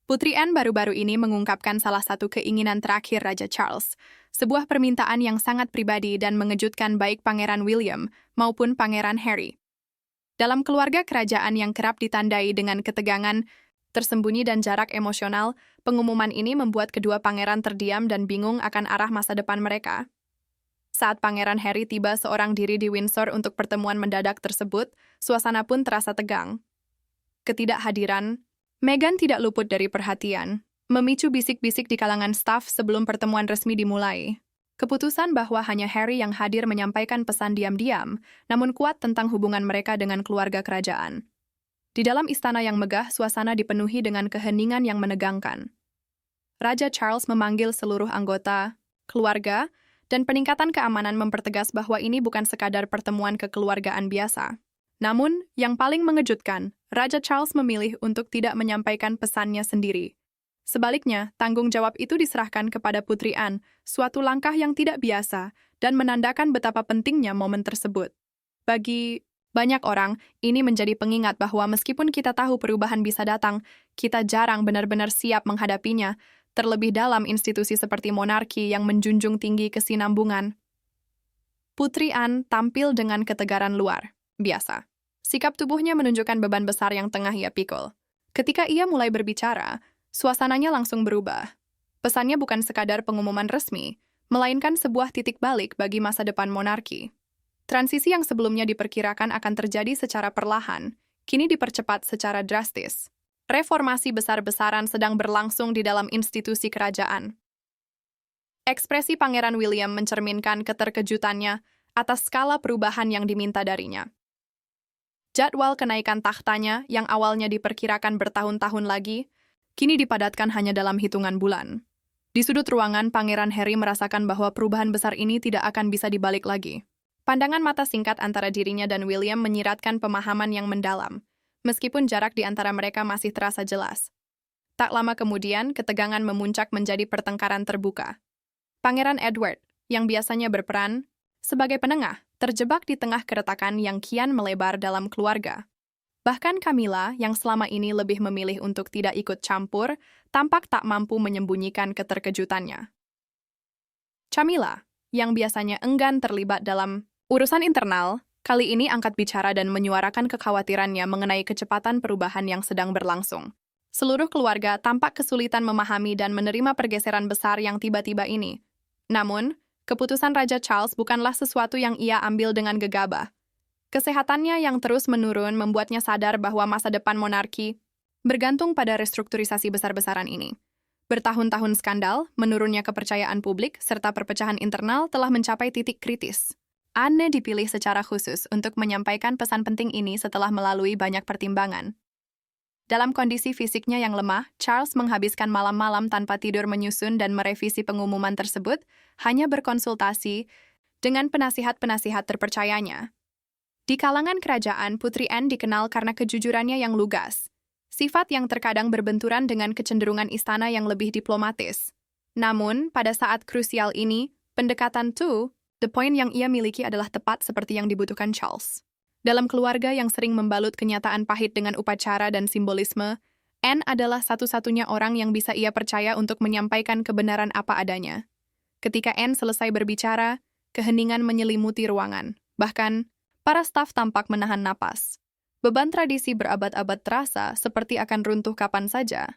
Putri Anne baru-baru ini mengungkapkan salah satu keinginan terakhir Raja Charles, sebuah permintaan yang sangat pribadi dan mengejutkan baik Pangeran William maupun Pangeran Harry. Dalam keluarga kerajaan yang kerap ditandai dengan ketegangan, tersembunyi dan jarak emosional, pengumuman ini membuat kedua pangeran terdiam dan bingung akan arah masa depan mereka. Saat Pangeran Harry tiba seorang diri di Windsor untuk pertemuan mendadak tersebut, suasana pun terasa tegang. Ketidakhadiran Meghan tidak luput dari perhatian, memicu bisik-bisik di kalangan staf sebelum pertemuan resmi dimulai. Keputusan bahwa hanya Harry yang hadir menyampaikan pesan diam-diam, namun kuat tentang hubungan mereka dengan keluarga kerajaan. Di dalam istana yang megah, suasana dipenuhi dengan keheningan yang menegangkan. Raja Charles memanggil seluruh anggota, keluarga, dan peningkatan keamanan mempertegas bahwa ini bukan sekadar pertemuan kekeluargaan biasa. Namun, yang paling mengejutkan, Raja Charles memilih untuk tidak menyampaikan pesannya sendiri. Sebaliknya, tanggung jawab itu diserahkan kepada Putri Anne, suatu langkah yang tidak biasa dan menandakan betapa pentingnya momen tersebut. Bagi banyak orang, ini menjadi pengingat bahwa meskipun kita tahu perubahan bisa datang, kita jarang benar-benar siap menghadapinya, terlebih dalam institusi seperti monarki yang menjunjung tinggi kesinambungan. Putri Anne tampil dengan ketegaran luar biasa. Sikap tubuhnya menunjukkan beban besar yang tengah ia pikul. Ketika ia mulai berbicara, suasananya langsung berubah. Pesannya bukan sekadar pengumuman resmi, melainkan sebuah titik balik bagi masa depan monarki. Transisi yang sebelumnya diperkirakan akan terjadi secara perlahan, kini dipercepat secara drastis. Reformasi besar-besaran sedang berlangsung di dalam institusi kerajaan. Ekspresi Pangeran William mencerminkan keterkejutannya atas skala perubahan yang diminta darinya. Jadwal kenaikan tahtanya yang awalnya diperkirakan bertahun-tahun lagi, kini dipadatkan hanya dalam hitungan bulan. Di sudut ruangan, Pangeran Harry merasakan bahwa perubahan besar ini tidak akan bisa dibalik lagi. Pandangan mata singkat antara dirinya dan William menyiratkan pemahaman yang mendalam, meskipun jarak di antara mereka masih terasa jelas. Tak lama kemudian, ketegangan memuncak menjadi pertengkaran terbuka. Pangeran Edward, yang biasanya berperan sebagai penengah, terjebak di tengah keretakan yang kian melebar dalam keluarga. Bahkan Camilla, yang selama ini lebih memilih untuk tidak ikut campur, tampak tak mampu menyembunyikan keterkejutannya. Camilla, yang biasanya enggan terlibat dalam urusan internal, kali ini angkat bicara dan menyuarakan kekhawatirannya mengenai kecepatan perubahan yang sedang berlangsung. Seluruh keluarga tampak kesulitan memahami dan menerima pergeseran besar yang tiba-tiba ini. Namun, keputusan Raja Charles bukanlah sesuatu yang ia ambil dengan gegabah. Kesehatannya yang terus menurun membuatnya sadar bahwa masa depan monarki bergantung pada restrukturisasi besar-besaran ini. Bertahun-tahun skandal, menurunnya kepercayaan publik, serta perpecahan internal telah mencapai titik kritis. Anne dipilih secara khusus untuk menyampaikan pesan penting ini setelah melalui banyak pertimbangan. Dalam kondisi fisiknya yang lemah, Charles menghabiskan malam-malam tanpa tidur menyusun dan merevisi pengumuman tersebut, hanya berkonsultasi dengan penasihat-penasihat terpercayanya. Di kalangan kerajaan, Putri Anne dikenal karena kejujurannya yang lugas, sifat yang terkadang berbenturan dengan kecenderungan istana yang lebih diplomatis. Namun, pada saat krusial ini, pendekatan the point yang ia miliki adalah tepat seperti yang dibutuhkan Charles. Dalam keluarga yang sering membalut kenyataan pahit dengan upacara dan simbolisme, Anne adalah satu-satunya orang yang bisa ia percaya untuk menyampaikan kebenaran apa adanya. Ketika Anne selesai berbicara, keheningan menyelimuti ruangan. Bahkan, para staf tampak menahan napas. Beban tradisi berabad-abad terasa seperti akan runtuh kapan saja.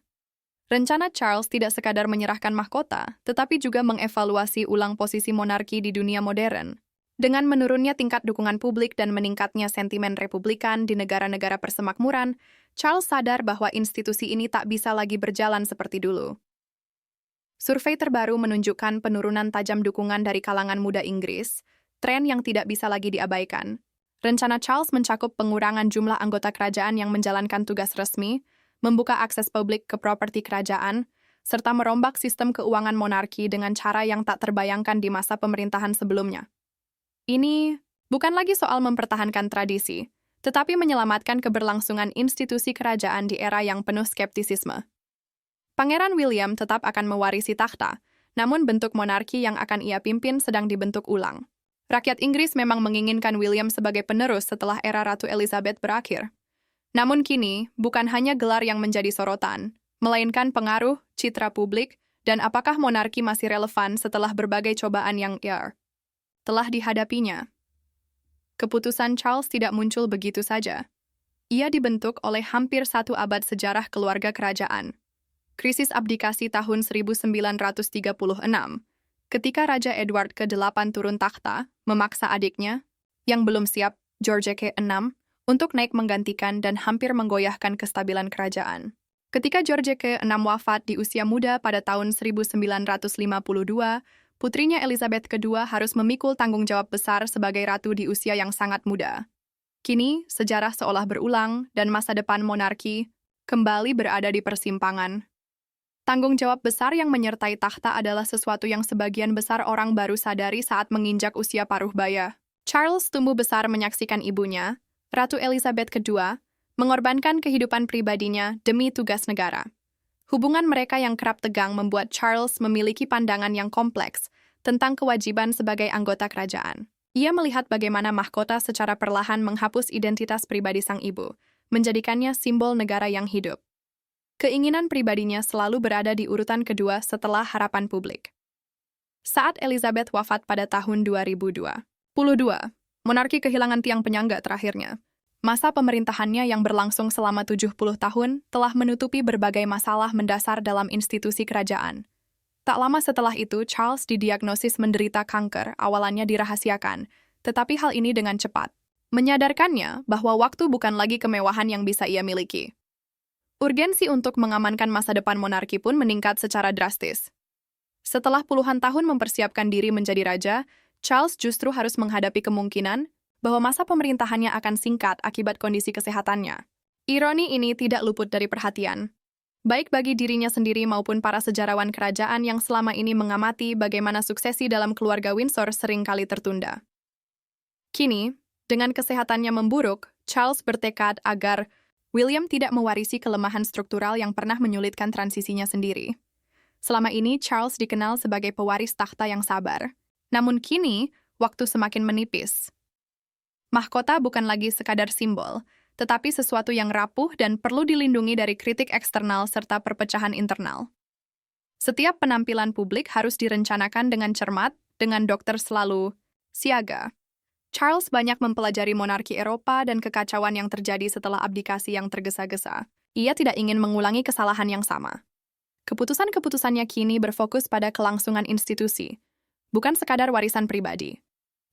Rencana Charles tidak sekadar menyerahkan mahkota, tetapi juga mengevaluasi ulang posisi monarki di dunia modern. Dengan menurunnya tingkat dukungan publik dan meningkatnya sentimen republikan di negara-negara persemakmuran, Charles sadar bahwa institusi ini tak bisa lagi berjalan seperti dulu. Survei terbaru menunjukkan penurunan tajam dukungan dari kalangan muda Inggris, tren yang tidak bisa lagi diabaikan. Rencana Charles mencakup pengurangan jumlah anggota kerajaan yang menjalankan tugas resmi, membuka akses publik ke properti kerajaan, serta merombak sistem keuangan monarki dengan cara yang tak terbayangkan di masa pemerintahan sebelumnya. Ini bukan lagi soal mempertahankan tradisi, tetapi menyelamatkan keberlangsungan institusi kerajaan di era yang penuh skeptisisme. Pangeran William tetap akan mewarisi takhta, namun bentuk monarki yang akan ia pimpin sedang dibentuk ulang. Rakyat Inggris memang menginginkan William sebagai penerus setelah era Ratu Elizabeth berakhir. Namun kini, bukan hanya gelar yang menjadi sorotan, melainkan pengaruh, citra publik, dan apakah monarki masih relevan setelah berbagai cobaan yang telah dihadapinya. Keputusan Charles tidak muncul begitu saja. Ia dibentuk oleh hampir satu abad sejarah keluarga kerajaan. Krisis abdikasi tahun 1936, ketika Raja Edward ke-8 turun takhta, memaksa adiknya, yang belum siap, George ke-6, untuk naik menggantikan dan hampir menggoyahkan kestabilan kerajaan. Ketika George ke-6 wafat di usia muda pada tahun 1952, putrinya Elizabeth II harus memikul tanggung jawab besar sebagai ratu di usia yang sangat muda. Kini, sejarah seolah berulang dan masa depan monarki kembali berada di persimpangan. Tanggung jawab besar yang menyertai takhta adalah sesuatu yang sebagian besar orang baru sadari saat menginjak usia paruh baya. Charles tumbuh besar menyaksikan ibunya, Ratu Elizabeth II, mengorbankan kehidupan pribadinya demi tugas negara. Hubungan mereka yang kerap tegang membuat Charles memiliki pandangan yang kompleks tentang kewajiban sebagai anggota kerajaan. Ia melihat bagaimana mahkota secara perlahan menghapus identitas pribadi sang ibu, menjadikannya simbol negara yang hidup. Keinginan pribadinya selalu berada di urutan kedua setelah harapan publik. Saat Elizabeth wafat pada tahun 2022, monarki kehilangan tiang penyangga terakhirnya. Masa pemerintahannya yang berlangsung selama 70 tahun telah menutupi berbagai masalah mendasar dalam institusi kerajaan. Tak lama setelah itu, Charles didiagnosis menderita kanker, awalannya dirahasiakan, tetapi hal ini dengan cepat menyadarkannya bahwa waktu bukan lagi kemewahan yang bisa ia miliki. Urgensi untuk mengamankan masa depan monarki pun meningkat secara drastis. Setelah puluhan tahun mempersiapkan diri menjadi raja, Charles justru harus menghadapi kemungkinan bahwa masa pemerintahannya akan singkat akibat kondisi kesehatannya. Ironi ini tidak luput dari perhatian, baik bagi dirinya sendiri maupun para sejarawan kerajaan yang selama ini mengamati bagaimana suksesi dalam keluarga Windsor seringkali tertunda. Kini, dengan kesehatannya memburuk, Charles bertekad agar William tidak mewarisi kelemahan struktural yang pernah menyulitkan transisinya sendiri. Selama ini, Charles dikenal sebagai pewaris takhta yang sabar. Namun kini, waktu semakin menipis. Mahkota bukan lagi sekadar simbol, tetapi sesuatu yang rapuh dan perlu dilindungi dari kritik eksternal serta perpecahan internal. Setiap penampilan publik harus direncanakan dengan cermat, dengan dokter selalu siaga. Charles banyak mempelajari monarki Eropa dan kekacauan yang terjadi setelah abdikasi yang tergesa-gesa. Ia tidak ingin mengulangi kesalahan yang sama. Keputusan-keputusannya kini berfokus pada kelangsungan institusi, bukan sekadar warisan pribadi.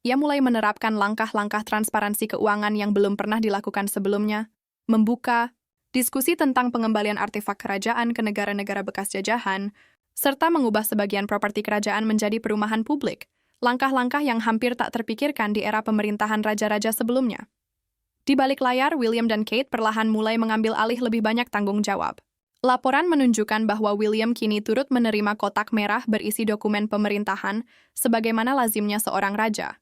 Ia mulai menerapkan langkah-langkah transparansi keuangan yang belum pernah dilakukan sebelumnya, membuka diskusi tentang pengembalian artefak kerajaan ke negara-negara bekas jajahan, serta mengubah sebagian properti kerajaan menjadi perumahan publik, langkah-langkah yang hampir tak terpikirkan di era pemerintahan raja-raja sebelumnya. Di balik layar, William dan Kate perlahan mulai mengambil alih lebih banyak tanggung jawab. Laporan menunjukkan bahwa William kini turut menerima kotak merah berisi dokumen pemerintahan sebagaimana lazimnya seorang raja.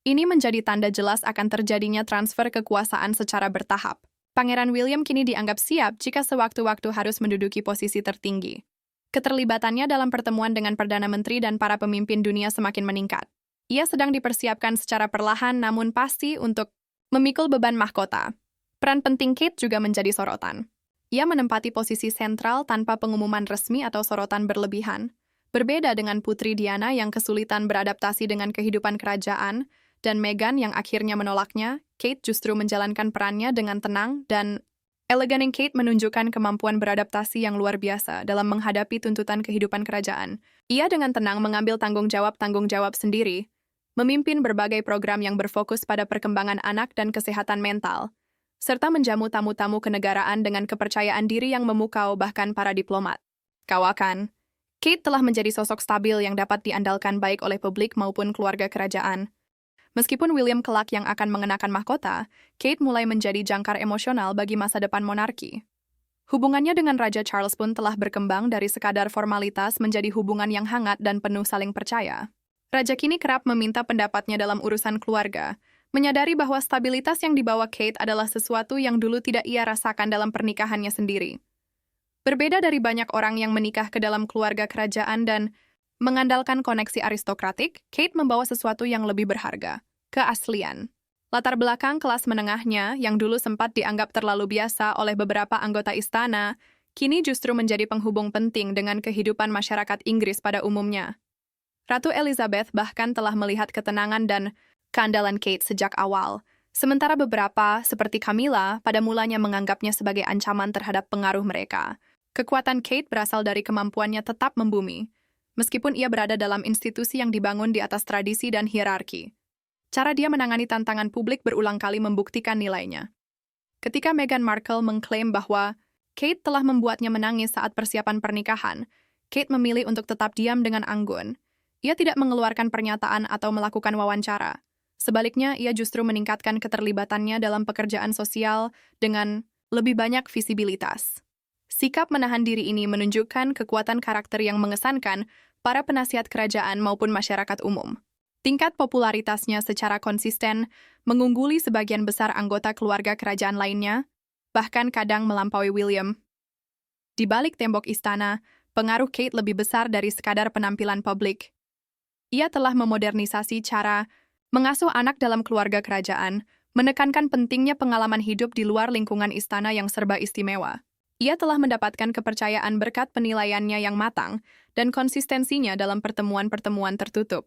Ini menjadi tanda jelas akan terjadinya transfer kekuasaan secara bertahap. Pangeran William kini dianggap siap jika sewaktu-waktu harus menduduki posisi tertinggi. Keterlibatannya dalam pertemuan dengan Perdana Menteri dan para pemimpin dunia semakin meningkat. Ia sedang dipersiapkan secara perlahan namun pasti untuk memikul beban mahkota. Peran penting Kate juga menjadi sorotan. Ia menempati posisi sentral tanpa pengumuman resmi atau sorotan berlebihan. Berbeda dengan Putri Diana yang kesulitan beradaptasi dengan kehidupan kerajaan, dan Meghan yang akhirnya menolaknya, Kate justru menjalankan perannya dengan tenang dan elegan. Kate menunjukkan kemampuan beradaptasi yang luar biasa dalam menghadapi tuntutan kehidupan kerajaan. Ia dengan tenang mengambil tanggung jawab sendiri, memimpin berbagai program yang berfokus pada perkembangan anak dan kesehatan mental, serta menjamu tamu-tamu kenegaraan dengan kepercayaan diri yang memukau bahkan para diplomat. Kawakan, Kate telah menjadi sosok stabil yang dapat diandalkan baik oleh publik maupun keluarga kerajaan. Meskipun William kelak yang akan mengenakan mahkota, Kate mulai menjadi jangkar emosional bagi masa depan monarki. Hubungannya dengan Raja Charles pun telah berkembang dari sekadar formalitas menjadi hubungan yang hangat dan penuh saling percaya. Raja kini kerap meminta pendapatnya dalam urusan keluarga, menyadari bahwa stabilitas yang dibawa Kate adalah sesuatu yang dulu tidak ia rasakan dalam pernikahannya sendiri. Berbeda dari banyak orang yang menikah ke dalam keluarga kerajaan dan mengandalkan koneksi aristokratik, Kate membawa sesuatu yang lebih berharga, keaslian. Latar belakang kelas menengahnya, yang dulu sempat dianggap terlalu biasa oleh beberapa anggota istana, kini justru menjadi penghubung penting dengan kehidupan masyarakat Inggris pada umumnya. Ratu Elizabeth bahkan telah melihat ketenangan dan keandalan Kate sejak awal, sementara beberapa, seperti Camilla, pada mulanya menganggapnya sebagai ancaman terhadap pengaruh mereka. Kekuatan Kate berasal dari kemampuannya tetap membumi, meskipun ia berada dalam institusi yang dibangun di atas tradisi dan hierarki. Cara dia menangani tantangan publik berulang kali membuktikan nilainya. Ketika Meghan Markle mengklaim bahwa Kate telah membuatnya menangis saat persiapan pernikahan, Kate memilih untuk tetap diam dengan anggun. Ia tidak mengeluarkan pernyataan atau melakukan wawancara. Sebaliknya, ia justru meningkatkan keterlibatannya dalam pekerjaan sosial dengan lebih banyak visibilitas. Sikap menahan diri ini menunjukkan kekuatan karakter yang mengesankan para penasihat kerajaan maupun masyarakat umum. Tingkat popularitasnya secara konsisten mengungguli sebagian besar anggota keluarga kerajaan lainnya, bahkan kadang melampaui William. Di balik tembok istana, pengaruh Kate lebih besar dari sekadar penampilan publik. Ia telah memodernisasi cara mengasuh anak dalam keluarga kerajaan, menekankan pentingnya pengalaman hidup di luar lingkungan istana yang serba istimewa. Ia telah mendapatkan kepercayaan berkat penilaiannya yang matang dan konsistensinya dalam pertemuan-pertemuan tertutup.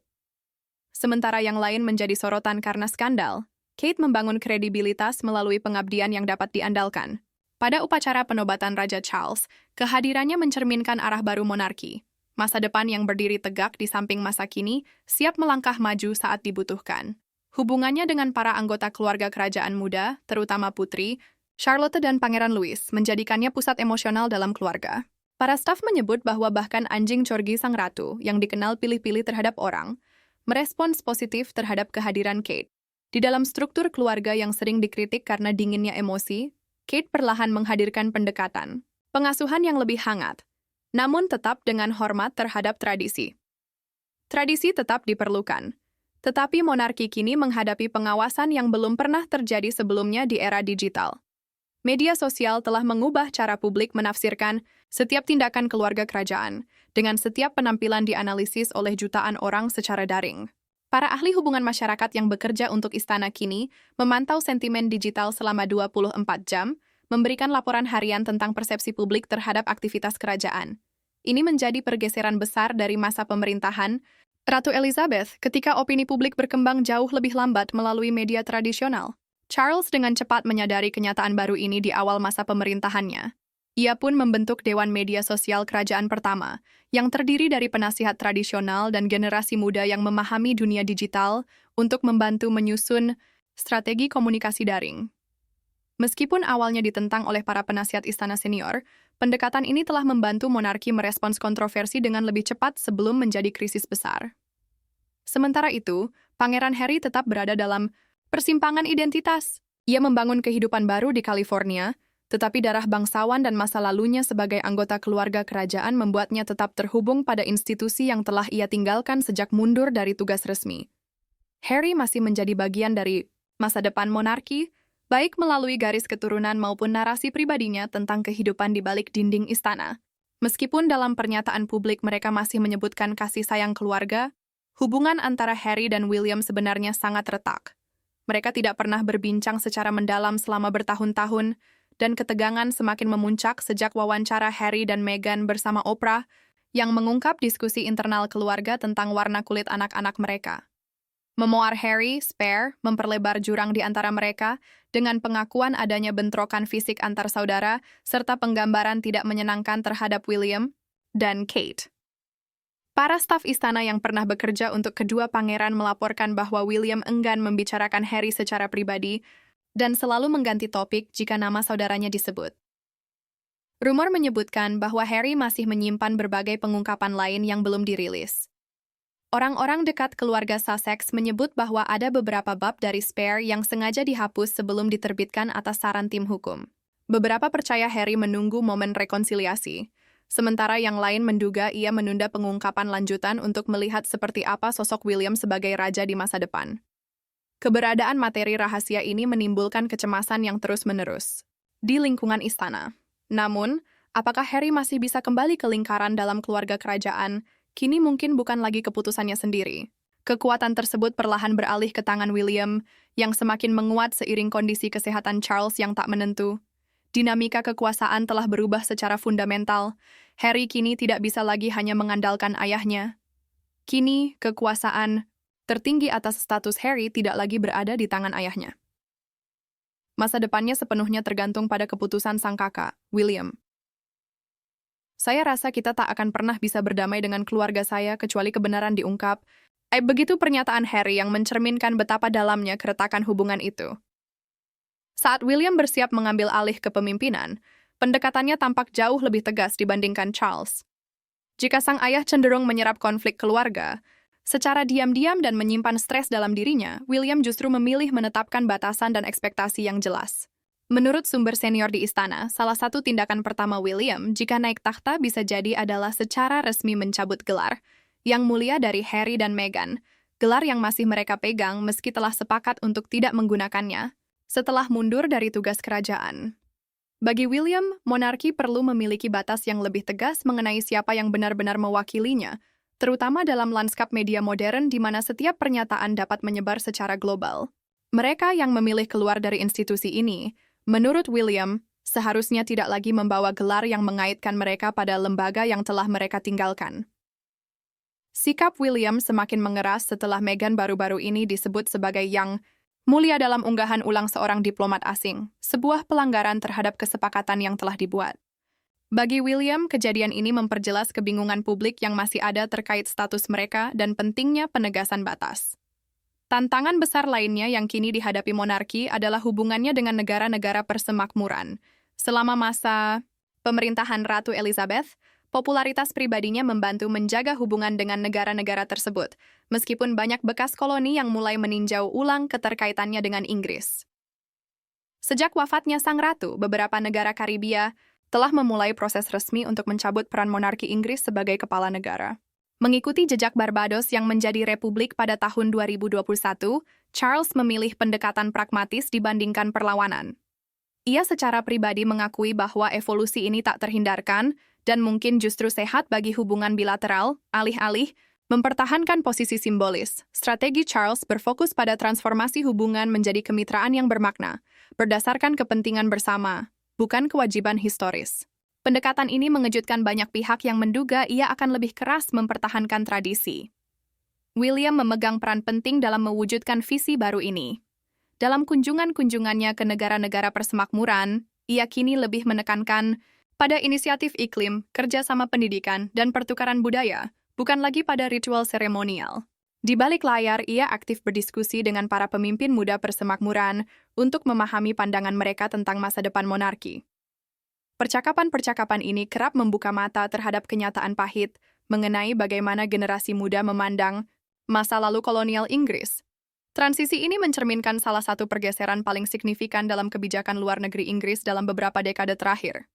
Sementara yang lain menjadi sorotan karena skandal, Kate membangun kredibilitas melalui pengabdian yang dapat diandalkan. Pada upacara penobatan Raja Charles, kehadirannya mencerminkan arah baru monarki. Masa depan yang berdiri tegak di samping masa kini, siap melangkah maju saat dibutuhkan. Hubungannya dengan para anggota keluarga kerajaan muda, terutama putri, Charlotte dan Pangeran Louis, menjadikannya pusat emosional dalam keluarga. Para staf menyebut bahwa bahkan anjing Corgi sang ratu, yang dikenal pilih-pilih terhadap orang, merespons positif terhadap kehadiran Kate. Di dalam struktur keluarga yang sering dikritik karena dinginnya emosi, Kate perlahan menghadirkan pendekatan, pengasuhan yang lebih hangat, namun tetap dengan hormat terhadap tradisi. Tradisi tetap diperlukan, tetapi monarki kini menghadapi pengawasan yang belum pernah terjadi sebelumnya di era digital. Media sosial telah mengubah cara publik menafsirkan setiap tindakan keluarga kerajaan, dengan setiap penampilan dianalisis oleh jutaan orang secara daring. Para ahli hubungan masyarakat yang bekerja untuk istana kini memantau sentimen digital selama 24 jam, memberikan laporan harian tentang persepsi publik terhadap aktivitas kerajaan. Ini menjadi pergeseran besar dari masa pemerintahan Ratu Elizabeth ketika opini publik berkembang jauh lebih lambat melalui media tradisional. Charles dengan cepat menyadari kenyataan baru ini di awal masa pemerintahannya. Ia pun membentuk Dewan Media Sosial Kerajaan pertama, yang terdiri dari penasihat tradisional dan generasi muda yang memahami dunia digital untuk membantu menyusun strategi komunikasi daring. Meskipun awalnya ditentang oleh para penasihat istana senior, pendekatan ini telah membantu monarki merespons kontroversi dengan lebih cepat sebelum menjadi krisis besar. Sementara itu, Pangeran Harry tetap berada dalam persimpangan identitas. Ia membangun kehidupan baru di California, tetapi darah bangsawan dan masa lalunya sebagai anggota keluarga kerajaan membuatnya tetap terhubung pada institusi yang telah ia tinggalkan sejak mundur dari tugas resmi. Harry masih menjadi bagian dari masa depan monarki, baik melalui garis keturunan maupun narasi pribadinya tentang kehidupan di balik dinding istana. Meskipun dalam pernyataan publik mereka masih menyebutkan kasih sayang keluarga, hubungan antara Harry dan William sebenarnya sangat retak. Mereka tidak pernah berbincang secara mendalam selama bertahun-tahun, dan ketegangan semakin memuncak sejak wawancara Harry dan Meghan bersama Oprah yang mengungkap diskusi internal keluarga tentang warna kulit anak-anak mereka. Memoir Harry, Spare, memperlebar jurang di antara mereka dengan pengakuan adanya bentrokan fisik antar saudara serta penggambaran tidak menyenangkan terhadap William dan Kate. Para staf istana yang pernah bekerja untuk kedua pangeran melaporkan bahwa William enggan membicarakan Harry secara pribadi dan selalu mengganti topik jika nama saudaranya disebut. Rumor menyebutkan bahwa Harry masih menyimpan berbagai pengungkapan lain yang belum dirilis. Orang-orang dekat keluarga Sussex menyebut bahwa ada beberapa bab dari Spare yang sengaja dihapus sebelum diterbitkan atas saran tim hukum. Beberapa percaya Harry menunggu momen rekonsiliasi, sementara yang lain menduga ia menunda pengungkapan lanjutan untuk melihat seperti apa sosok William sebagai raja di masa depan. Keberadaan materi rahasia ini menimbulkan kecemasan yang terus-menerus di lingkungan istana. Namun, apakah Harry masih bisa kembali ke lingkaran dalam keluarga kerajaan, kini mungkin bukan lagi keputusannya sendiri. Kekuatan tersebut perlahan beralih ke tangan William, yang semakin menguat seiring kondisi kesehatan Charles yang tak menentu. Dinamika kekuasaan telah berubah secara fundamental. Harry kini tidak bisa lagi hanya mengandalkan ayahnya. Kini, kekuasaan tertinggi atas status Harry tidak lagi berada di tangan ayahnya. Masa depannya sepenuhnya tergantung pada keputusan sang kakak, William. Saya rasa kita tak akan pernah bisa berdamai dengan keluarga saya kecuali kebenaran diungkap. Begitu pernyataan Harry yang mencerminkan betapa dalamnya keretakan hubungan itu. Saat William bersiap mengambil alih kepemimpinan, pendekatannya tampak jauh lebih tegas dibandingkan Charles. Jika sang ayah cenderung menyerap konflik keluarga, secara diam-diam dan menyimpan stres dalam dirinya, William justru memilih menetapkan batasan dan ekspektasi yang jelas. Menurut sumber senior di istana, salah satu tindakan pertama William jika naik takhta bisa jadi adalah secara resmi mencabut gelar yang mulia dari Harry dan Meghan, gelar yang masih mereka pegang meski telah sepakat untuk tidak menggunakannya setelah mundur dari tugas kerajaan. Bagi William, monarki perlu memiliki batas yang lebih tegas mengenai siapa yang benar-benar mewakilinya, terutama dalam lanskap media modern di mana setiap pernyataan dapat menyebar secara global. Mereka yang memilih keluar dari institusi ini, menurut William, seharusnya tidak lagi membawa gelar yang mengaitkan mereka pada lembaga yang telah mereka tinggalkan. Sikap William semakin mengeras setelah Meghan baru-baru ini disebut sebagai yang mulia dalam unggahan ulang seorang diplomat asing, sebuah pelanggaran terhadap kesepakatan yang telah dibuat. Bagi William, kejadian ini memperjelas kebingungan publik yang masih ada terkait status mereka dan pentingnya penegasan batas. Tantangan besar lainnya yang kini dihadapi monarki adalah hubungannya dengan negara-negara persemakmuran. Selama masa pemerintahan Ratu Elizabeth, popularitas pribadinya membantu menjaga hubungan dengan negara-negara tersebut, meskipun banyak bekas koloni yang mulai meninjau ulang keterkaitannya dengan Inggris. Sejak wafatnya sang ratu, beberapa negara Karibia telah memulai proses resmi untuk mencabut peran monarki Inggris sebagai kepala negara. Mengikuti jejak Barbados yang menjadi republik pada tahun 2021, Charles memilih pendekatan pragmatis dibandingkan perlawanan. Ia secara pribadi mengakui bahwa evolusi ini tak terhindarkan dan mungkin justru sehat bagi hubungan bilateral, alih-alih mempertahankan posisi simbolis. Strategi Charles berfokus pada transformasi hubungan menjadi kemitraan yang bermakna, berdasarkan kepentingan bersama, bukan kewajiban historis. Pendekatan ini mengejutkan banyak pihak yang menduga ia akan lebih keras mempertahankan tradisi. William memegang peran penting dalam mewujudkan visi baru ini. Dalam kunjungan-kunjungannya ke negara-negara persemakmuran, ia kini lebih menekankan pada inisiatif iklim, kerjasama pendidikan, dan pertukaran budaya, bukan lagi pada ritual seremonial. Di balik layar, ia aktif berdiskusi dengan para pemimpin muda persemakmuran untuk memahami pandangan mereka tentang masa depan monarki. Percakapan-percakapan ini kerap membuka mata terhadap kenyataan pahit mengenai bagaimana generasi muda memandang masa lalu kolonial Inggris. Transisi ini mencerminkan salah satu pergeseran paling signifikan dalam kebijakan luar negeri Inggris dalam beberapa dekade terakhir.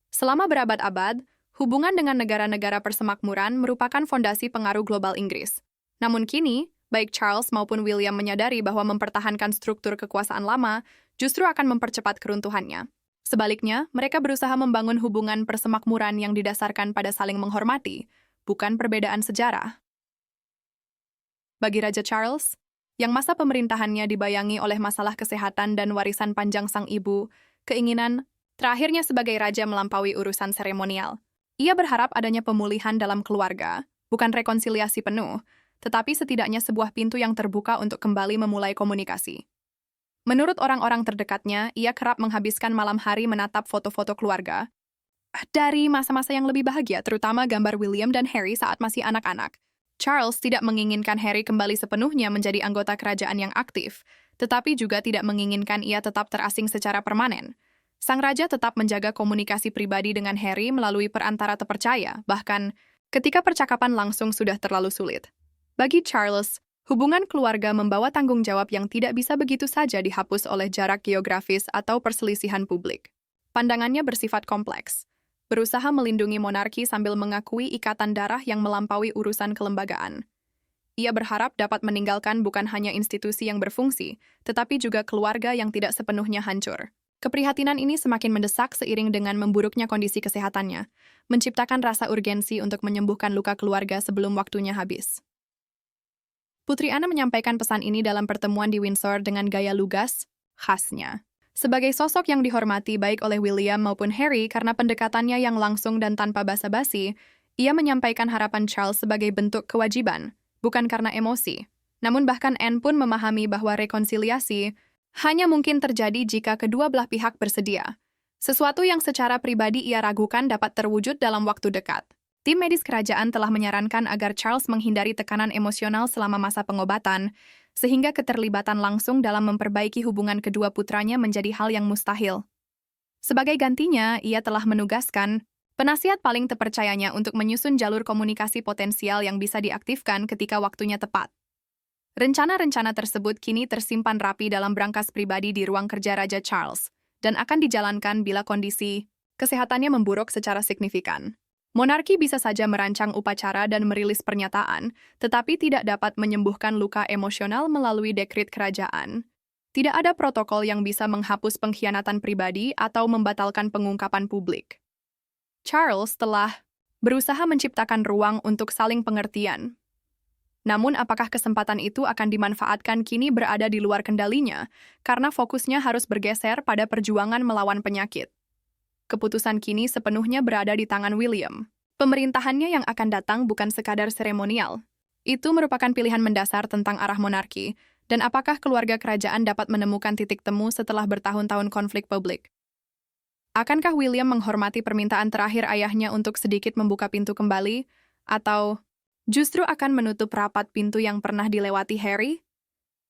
Selama berabad-abad, hubungan dengan negara-negara persemakmuran merupakan fondasi pengaruh global Inggris. Namun kini, baik Charles maupun William menyadari bahwa mempertahankan struktur kekuasaan lama justru akan mempercepat keruntuhannya. Sebaliknya, mereka berusaha membangun hubungan persemakmuran yang didasarkan pada saling menghormati, bukan perbedaan sejarah. Bagi Raja Charles, yang masa pemerintahannya dibayangi oleh masalah kesehatan dan warisan panjang sang ibu, keinginan terakhirnya sebagai raja melampaui urusan seremonial. Ia berharap adanya pemulihan dalam keluarga, bukan rekonsiliasi penuh, tetapi setidaknya sebuah pintu yang terbuka untuk kembali memulai komunikasi. Menurut orang-orang terdekatnya, ia kerap menghabiskan malam hari menatap foto-foto keluarga dari masa-masa yang lebih bahagia, terutama gambar William dan Harry saat masih anak-anak. Charles tidak menginginkan Harry kembali sepenuhnya menjadi anggota kerajaan yang aktif, tetapi juga tidak menginginkan ia tetap terasing secara permanen. Sang raja tetap menjaga komunikasi pribadi dengan Harry melalui perantara terpercaya, bahkan ketika percakapan langsung sudah terlalu sulit. Bagi Charles, hubungan keluarga membawa tanggung jawab yang tidak bisa begitu saja dihapus oleh jarak geografis atau perselisihan publik. Pandangannya bersifat kompleks, berusaha melindungi monarki sambil mengakui ikatan darah yang melampaui urusan kelembagaan. Ia berharap dapat meninggalkan bukan hanya institusi yang berfungsi, tetapi juga keluarga yang tidak sepenuhnya hancur. Keprihatinan ini semakin mendesak seiring dengan memburuknya kondisi kesehatannya, menciptakan rasa urgensi untuk menyembuhkan luka keluarga sebelum waktunya habis. Putri Anne menyampaikan pesan ini dalam pertemuan di Windsor dengan gaya lugas khasnya. Sebagai sosok yang dihormati baik oleh William maupun Harry karena pendekatannya yang langsung dan tanpa basa-basi, ia menyampaikan harapan Charles sebagai bentuk kewajiban, bukan karena emosi. Namun bahkan Anne pun memahami bahwa rekonsiliasi hanya mungkin terjadi jika kedua belah pihak bersedia. Sesuatu yang secara pribadi ia ragukan dapat terwujud dalam waktu dekat. Tim medis kerajaan telah menyarankan agar Charles menghindari tekanan emosional selama masa pengobatan, sehingga keterlibatan langsung dalam memperbaiki hubungan kedua putranya menjadi hal yang mustahil. Sebagai gantinya, ia telah menugaskan penasihat paling terpercayanya untuk menyusun jalur komunikasi potensial yang bisa diaktifkan ketika waktunya tepat. Rencana-rencana tersebut kini tersimpan rapi dalam brankas pribadi di ruang kerja Raja Charles, dan akan dijalankan bila kondisi kesehatannya memburuk secara signifikan. Monarki bisa saja merancang upacara dan merilis pernyataan, tetapi tidak dapat menyembuhkan luka emosional melalui dekret kerajaan. Tidak ada protokol yang bisa menghapus pengkhianatan pribadi atau membatalkan pengungkapan publik. Charles telah berusaha menciptakan ruang untuk saling pengertian. Namun apakah kesempatan itu akan dimanfaatkan kini berada di luar kendalinya, karena fokusnya harus bergeser pada perjuangan melawan penyakit. Keputusan kini sepenuhnya berada di tangan William. Pemerintahannya yang akan datang bukan sekadar seremonial. Itu merupakan pilihan mendasar tentang arah monarki, dan apakah keluarga kerajaan dapat menemukan titik temu setelah bertahun-tahun konflik publik. Akankah William menghormati permintaan terakhir ayahnya untuk sedikit membuka pintu kembali, atau justru akan menutup rapat pintu yang pernah dilewati Harry?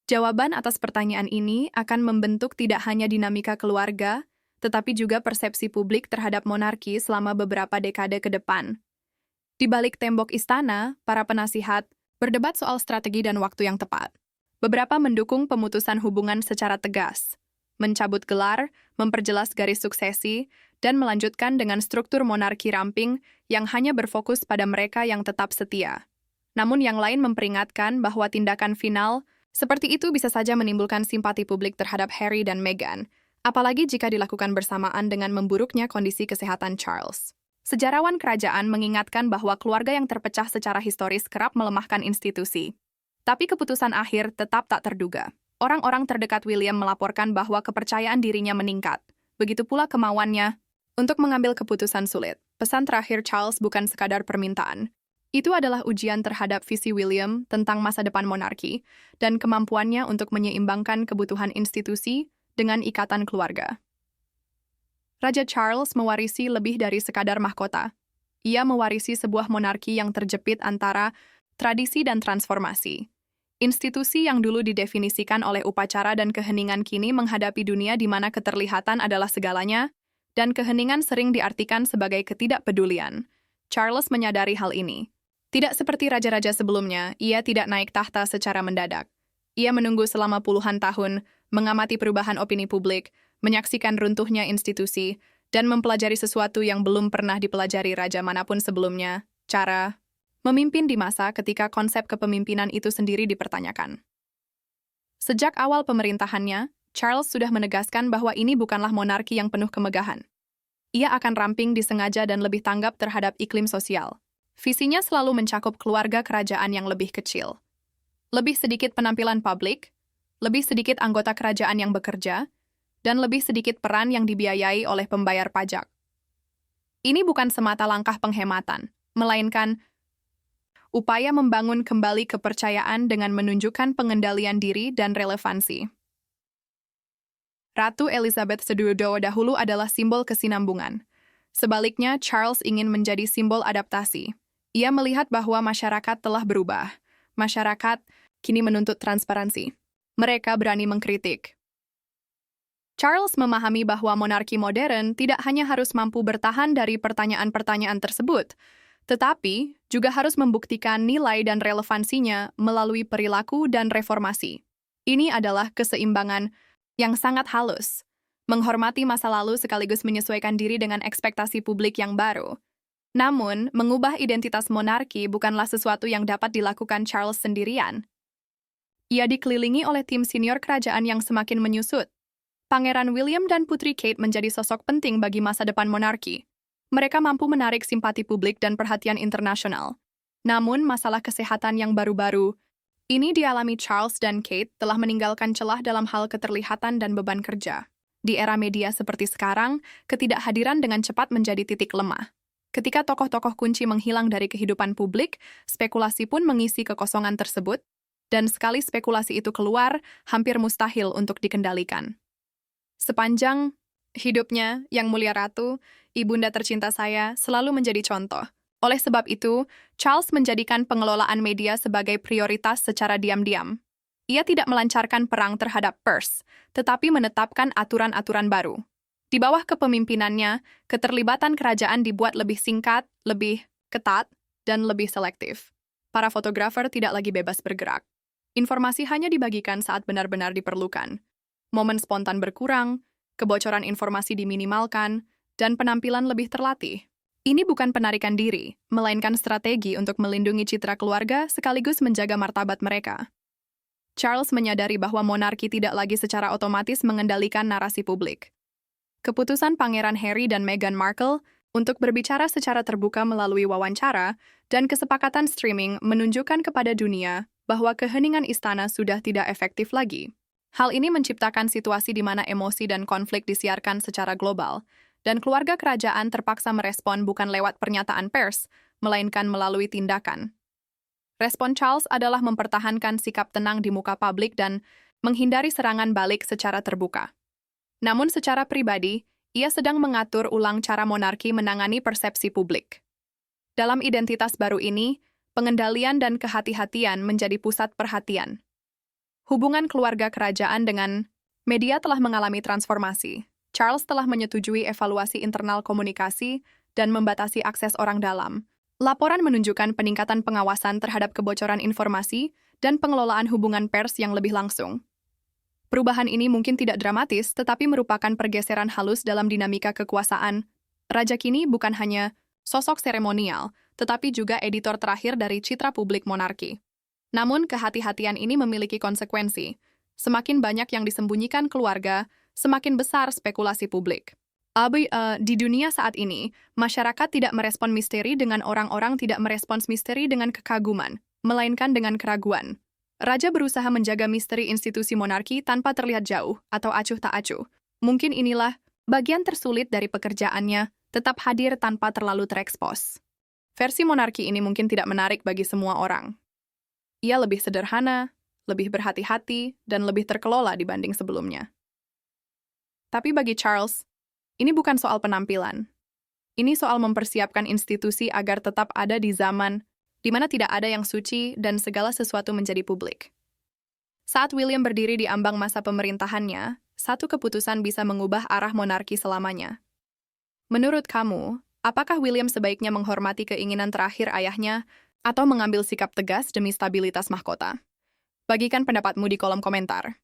Jawaban atas pertanyaan ini akan membentuk tidak hanya dinamika keluarga, tetapi juga persepsi publik terhadap monarki selama beberapa dekade ke depan. Di balik tembok istana, para penasihat berdebat soal strategi dan waktu yang tepat. Beberapa mendukung pemutusan hubungan secara tegas, mencabut gelar, memperjelas garis suksesi, dan melanjutkan dengan struktur monarki ramping yang hanya berfokus pada mereka yang tetap setia. Namun yang lain memperingatkan bahwa tindakan final seperti itu bisa saja menimbulkan simpati publik terhadap Harry dan Meghan, apalagi jika dilakukan bersamaan dengan memburuknya kondisi kesehatan Charles. Sejarawan kerajaan mengingatkan bahwa keluarga yang terpecah secara historis kerap melemahkan institusi. Tapi keputusan akhir tetap tak terduga. Orang-orang terdekat William melaporkan bahwa kepercayaan dirinya meningkat. Begitu pula kemauannya untuk mengambil keputusan sulit. Pesan terakhir Charles bukan sekadar permintaan. Itu adalah ujian terhadap visi William tentang masa depan monarki dan kemampuannya untuk menyeimbangkan kebutuhan institusi dengan ikatan keluarga. Raja Charles mewarisi lebih dari sekadar mahkota. Ia mewarisi sebuah monarki yang terjepit antara tradisi dan transformasi. Institusi yang dulu didefinisikan oleh upacara dan keheningan kini menghadapi dunia di mana keterlihatan adalah segalanya, dan keheningan sering diartikan sebagai ketidakpedulian. Charles menyadari hal ini. Tidak seperti raja-raja sebelumnya, ia tidak naik tahta secara mendadak. Ia menunggu selama puluhan tahun, mengamati perubahan opini publik, menyaksikan runtuhnya institusi, dan mempelajari sesuatu yang belum pernah dipelajari raja manapun sebelumnya, cara memimpin di masa ketika konsep kepemimpinan itu sendiri dipertanyakan. Sejak awal pemerintahannya, Charles sudah menegaskan bahwa ini bukanlah monarki yang penuh kemegahan. Ia akan ramping disengaja dan lebih tanggap terhadap iklim sosial. Visinya selalu mencakup keluarga kerajaan yang lebih kecil. Lebih sedikit penampilan publik, lebih sedikit anggota kerajaan yang bekerja, dan lebih sedikit peran yang dibiayai oleh pembayar pajak. Ini bukan semata langkah penghematan, melainkan upaya membangun kembali kepercayaan dengan menunjukkan pengendalian diri dan relevansi. Ratu Elizabeth II dahulu adalah simbol kesinambungan. Sebaliknya, Charles ingin menjadi simbol adaptasi. Ia melihat bahwa masyarakat telah berubah. Masyarakat kini menuntut transparansi. Mereka berani mengkritik. Charles memahami bahwa monarki modern tidak hanya harus mampu bertahan dari pertanyaan-pertanyaan tersebut, tetapi juga harus membuktikan nilai dan relevansinya melalui perilaku dan reformasi. Ini adalah keseimbangan yang sangat halus, menghormati masa lalu sekaligus menyesuaikan diri dengan ekspektasi publik yang baru. Namun, mengubah identitas monarki bukanlah sesuatu yang dapat dilakukan Charles sendirian. Ia dikelilingi oleh tim senior kerajaan yang semakin menyusut. Pangeran William dan Putri Kate menjadi sosok penting bagi masa depan monarki. Mereka mampu menarik simpati publik dan perhatian internasional. Namun, masalah kesehatan yang baru-baru ini dialami Charles dan Kate telah meninggalkan celah dalam hal keterlihatan dan beban kerja. Di era media seperti sekarang, ketidakhadiran dengan cepat menjadi titik lemah. Ketika tokoh-tokoh kunci menghilang dari kehidupan publik, spekulasi pun mengisi kekosongan tersebut, dan sekali spekulasi itu keluar, hampir mustahil untuk dikendalikan. Sepanjang hidupnya, Yang Mulia Ratu, ibunda tercinta saya, selalu menjadi contoh. Oleh sebab itu, Charles menjadikan pengelolaan media sebagai prioritas secara diam-diam. Ia tidak melancarkan perang terhadap pers, tetapi menetapkan aturan-aturan baru. Di bawah kepemimpinannya, keterlibatan kerajaan dibuat lebih singkat, lebih ketat, dan lebih selektif. Para fotografer tidak lagi bebas bergerak. Informasi hanya dibagikan saat benar-benar diperlukan. Momen spontan berkurang, kebocoran informasi diminimalkan, dan penampilan lebih terlatih. Ini bukan penarikan diri, melainkan strategi untuk melindungi citra keluarga sekaligus menjaga martabat mereka. Charles menyadari bahwa monarki tidak lagi secara otomatis mengendalikan narasi publik. Keputusan Pangeran Harry dan Meghan Markle untuk berbicara secara terbuka melalui wawancara dan kesepakatan streaming menunjukkan kepada dunia bahwa keheningan istana sudah tidak efektif lagi. Hal ini menciptakan situasi di mana emosi dan konflik disiarkan secara global, dan keluarga kerajaan terpaksa merespon bukan lewat pernyataan pers, melainkan melalui tindakan. Respon Charles adalah mempertahankan sikap tenang di muka publik dan menghindari serangan balik secara terbuka. Namun secara pribadi, ia sedang mengatur ulang cara monarki menangani persepsi publik. Dalam identitas baru ini, pengendalian dan kehati-hatian menjadi pusat perhatian. Hubungan keluarga kerajaan dengan media telah mengalami transformasi. Charles telah menyetujui evaluasi internal komunikasi dan membatasi akses orang dalam. Laporan menunjukkan peningkatan pengawasan terhadap kebocoran informasi dan pengelolaan hubungan pers yang lebih langsung. Perubahan ini mungkin tidak dramatis, tetapi merupakan pergeseran halus dalam dinamika kekuasaan. Raja kini bukan hanya sosok seremonial, tetapi juga editor terakhir dari citra publik monarki. Namun, kehati-hatian ini memiliki konsekuensi. Semakin banyak yang disembunyikan keluarga, semakin besar spekulasi publik. Di dunia saat ini, masyarakat tidak merespon misteri dengan orang-orang tidak merespons misteri dengan kekaguman, melainkan dengan keraguan. Raja berusaha menjaga misteri institusi monarki tanpa terlihat jauh atau acuh tak acuh. Mungkin inilah bagian tersulit dari pekerjaannya, tetap hadir tanpa terlalu terekspos. Versi monarki ini mungkin tidak menarik bagi semua orang. Ia lebih sederhana, lebih berhati-hati, dan lebih terkelola dibanding sebelumnya. Tapi bagi Charles, ini bukan soal penampilan. Ini soal mempersiapkan institusi agar tetap ada di zaman di mana tidak ada yang suci dan segala sesuatu menjadi publik. Saat William berdiri di ambang masa pemerintahannya, satu keputusan bisa mengubah arah monarki selamanya. Menurut kamu, apakah William sebaiknya menghormati keinginan terakhir ayahnya atau mengambil sikap tegas demi stabilitas mahkota? Bagikan pendapatmu di kolom komentar.